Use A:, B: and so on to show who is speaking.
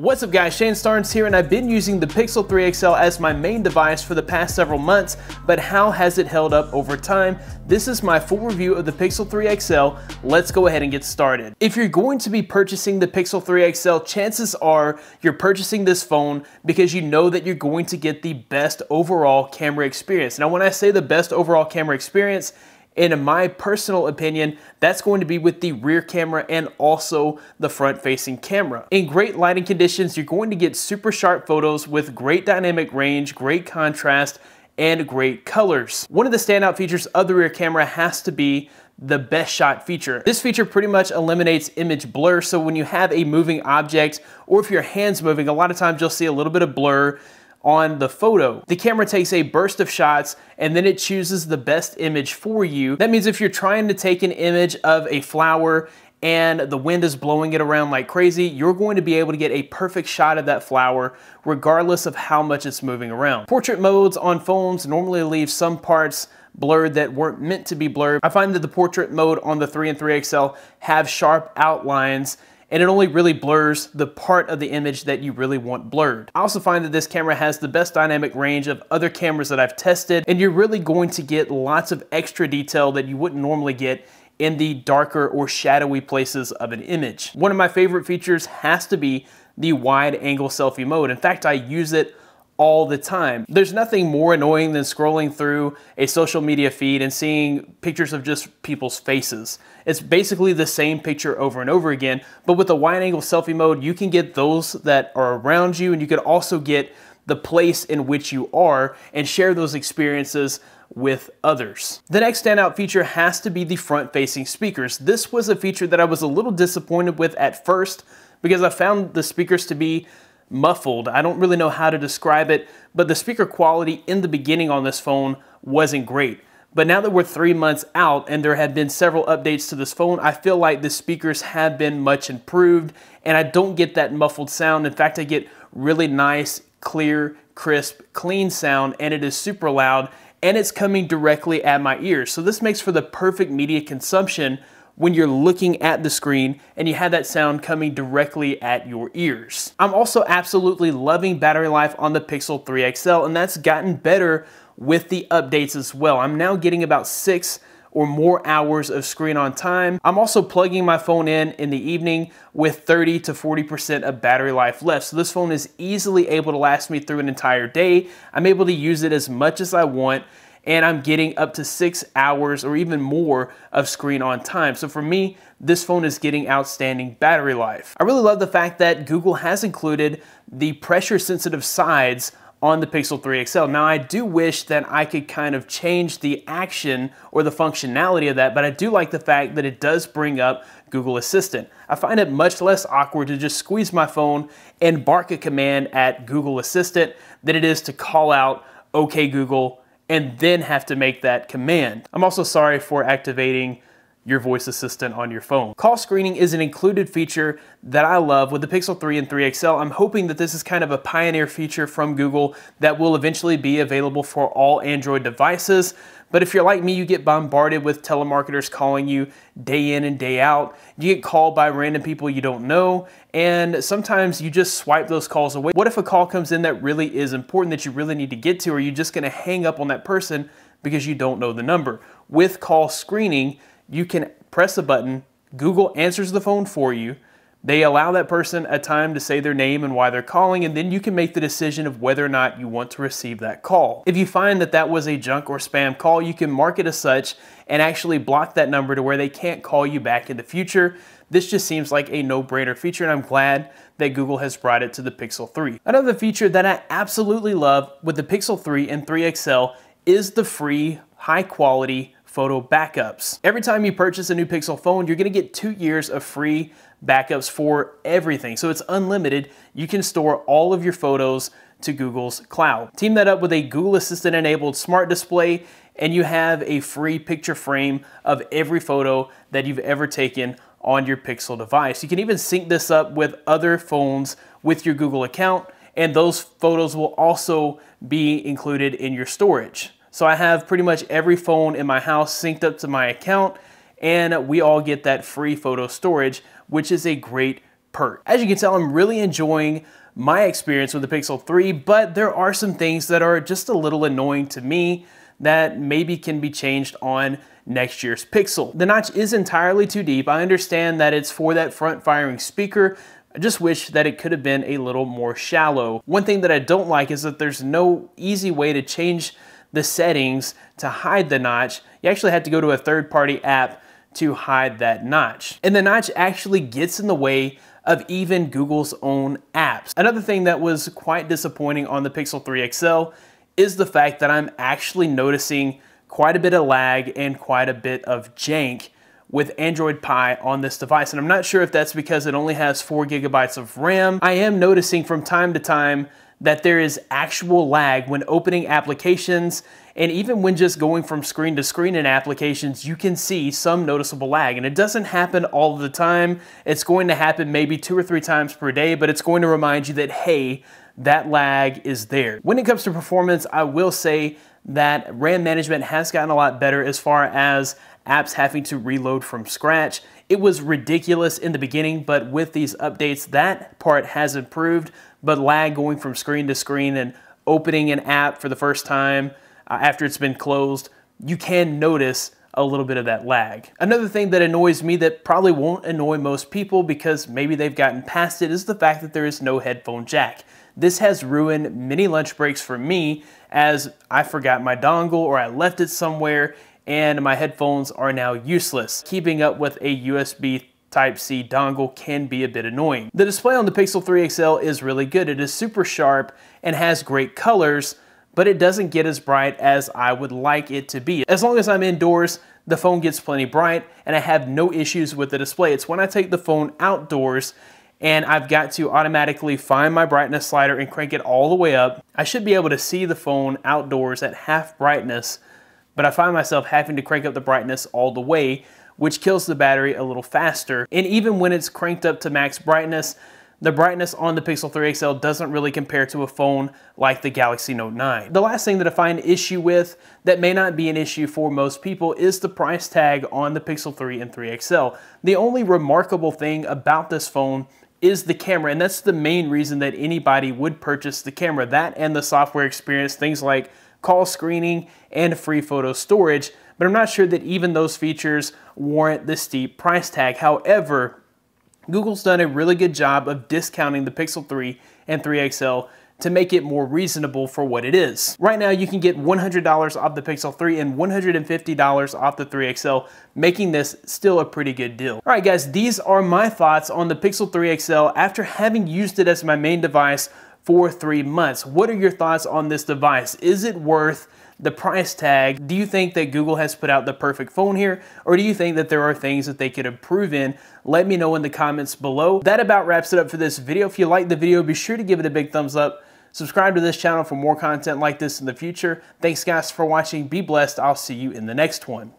A: What's up guys, Shane Starnes here, and I've been using the Pixel 3 XL as my main device for the past several months, but how has it held up over time? This is my full review of the Pixel 3 XL. Let's go ahead and get started. If you're going to be purchasing the Pixel 3 XL, chances are you're purchasing this phone because you know that you're going to get the best overall camera experience. Now when I say the best overall camera experience, in my personal opinion, that's going to be with the rear camera and also the front-facing camera. In great lighting conditions, you're going to get super sharp photos with great dynamic range, great contrast, and great colors. One of the standout features of the rear camera has to be the best shot feature. This feature pretty much eliminates image blur, so when you have a moving object or if your hand's moving, a lot of times you'll see a little bit of blur on the photo. The camera takes a burst of shots and then it chooses the best image for you. That means if you're trying to take an image of a flower and the wind is blowing it around like crazy, you're going to be able to get a perfect shot of that flower regardless of how much it's moving around. Portrait modes on phones normally leave some parts blurred that weren't meant to be blurred. I find that the portrait mode on the 3 and 3 XL have sharp outlines, and it only really blurs the part of the image that you really want blurred. I also find that this camera has the best dynamic range of other cameras that I've tested, and you're really going to get lots of extra detail that you wouldn't normally get in the darker or shadowy places of an image. One of my favorite features has to be the wide angle selfie mode. In fact, I use it all the time. There's nothing more annoying than scrolling through a social media feed and seeing pictures of just people's faces. It's basically the same picture over and over again, but with the wide angle selfie mode, you can get those that are around you, and you can also get the place in which you are and share those experiences with others. The next standout feature has to be the front-facing speakers. This was a feature that I was a little disappointed with at first because I found the speakers to be muffled. I don't really know how to describe it, but the speaker quality in the beginning on this phone wasn't great. But now that we're 3 months out and there have been several updates to this phone, I feel like the speakers have been much improved and I don't get that muffled sound. In fact, I get really nice, clear, crisp, clean sound, and it is super loud and it's coming directly at my ears. So this makes for the perfect media consumption when you're looking at the screen and you have that sound coming directly at your ears. I'm also absolutely loving battery life on the Pixel 3 XL, and that's gotten better with the updates as well. I'm now getting about 6 or more hours of screen on time. I'm also plugging my phone in the evening with 30 to 40% of battery life left. So this phone is easily able to last me through an entire day. I'm able to use it as much as I want, and I'm getting up to 6 hours or even more of screen on time. So for me, this phone is getting outstanding battery life. I really love the fact that Google has included the pressure sensitive sides on the Pixel 3 XL. Now I do wish that I could kind of change the action or the functionality of that, but I do like the fact that it does bring up Google Assistant. I find it much less awkward to just squeeze my phone and bark a command at Google Assistant than it is to call out, "Okay Google," and then have to make that command. I'm also sorry for activating your voice assistant on your phone. Call screening is an included feature that I love with the Pixel 3 and 3 XL. I'm hoping that this is kind of a pioneer feature from Google that will eventually be available for all Android devices. But if you're like me, you get bombarded with telemarketers calling you day in and day out. You get called by random people you don't know, and sometimes you just swipe those calls away. What if a call comes in that really is important that you really need to get to, or are you just gonna hang up on that person because you don't know the number? With call screening, you can press a button, Google answers the phone for you, they allow that person a time to say their name and why they're calling, and then you can make the decision of whether or not you want to receive that call. If you find that that was a junk or spam call, you can mark it as such and actually block that number to where they can't call you back in the future. This just seems like a no-brainer feature, and I'm glad that Google has brought it to the Pixel 3. Another feature that I absolutely love with the Pixel 3 and 3 XL is the free, high-quality photo backups. Every time you purchase a new Pixel phone, you're gonna get 2 years of free backups for everything. So it's unlimited. You can store all of your photos to Google's cloud. Team that up with a Google Assistant enabled smart display, and you have a free picture frame of every photo that you've ever taken on your Pixel device. You can even sync this up with other phones with your Google account, and those photos will also be included in your storage. So I have pretty much every phone in my house synced up to my account, and we all get that free photo storage, which is a great perk. As you can tell, I'm really enjoying my experience with the Pixel 3, but there are some things that are just a little annoying to me that maybe can be changed on next year's Pixel. The notch is entirely too deep. I understand that it's for that front-firing speaker. I just wish that it could have been a little more shallow. One thing that I don't like is that there's no easy way to change the settings to hide the notch. You actually have to go to a third-party app to hide that notch. And the notch actually gets in the way of even Google's own apps. Another thing that was quite disappointing on the Pixel 3 XL is the fact that I'm actually noticing quite a bit of lag and quite a bit of jank with Android Pie on this device. And I'm not sure if that's because it only has 4 GB of RAM. I am noticing from time to time that there is actual lag when opening applications, and even when just going from screen to screen in applications, you can see some noticeable lag. And it doesn't happen all of the time. It's going to happen maybe 2 or 3 times per day, but it's going to remind you that, hey, that lag is there. When it comes to performance, I will say that RAM management has gotten a lot better as far as apps having to reload from scratch. It was ridiculous in the beginning, but with these updates, that part has improved. But lag going from screen to screen and opening an app for the first time after it's been closed, you can notice a little bit of that lag. Another thing that annoys me that probably won't annoy most people because maybe they've gotten past it is the fact that there is no headphone jack. This has ruined many lunch breaks for me as I forgot my dongle or I left it somewhere and my headphones are now useless. Keeping up with a USB Type-C dongle can be a bit annoying. The display on the Pixel 3 XL is really good. It is super sharp and has great colors, but it doesn't get as bright as I would like it to be. As long as I'm indoors, the phone gets plenty bright and I have no issues with the display. It's when I take the phone outdoors and I've got to automatically find my brightness slider and crank it all the way up. I should be able to see the phone outdoors at half brightness, but I find myself having to crank up the brightness all the way, which kills the battery a little faster. And even when it's cranked up to max brightness, the brightness on the Pixel 3 XL doesn't really compare to a phone like the Galaxy Note 9. The last thing that I find issue with that may not be an issue for most people is the price tag on the Pixel 3 and 3 XL. The only remarkable thing about this phone is the camera, and that's the main reason that anybody would purchase the camera. That and the software experience, things like call screening and free photo storage, but I'm not sure that even those features warrant the steep price tag. However, Google's done a really good job of discounting the Pixel 3 and 3 XL to make it more reasonable for what it is. Right now, you can get $100 off the Pixel 3 and $150 off the 3 XL, making this still a pretty good deal. All right, guys, these are my thoughts on the Pixel 3 XL after having used it as my main device for 3 months. What are your thoughts on this device? Is it worth the price tag? Do you think that Google has put out the perfect phone here, or do you think that there are things that they could improve in? Let me know in the comments below. That about wraps it up for this video. If you liked the video, be sure to give it a big thumbs up. Subscribe to this channel for more content like this in the future. Thanks guys for watching. Be blessed. I'll see you in the next one.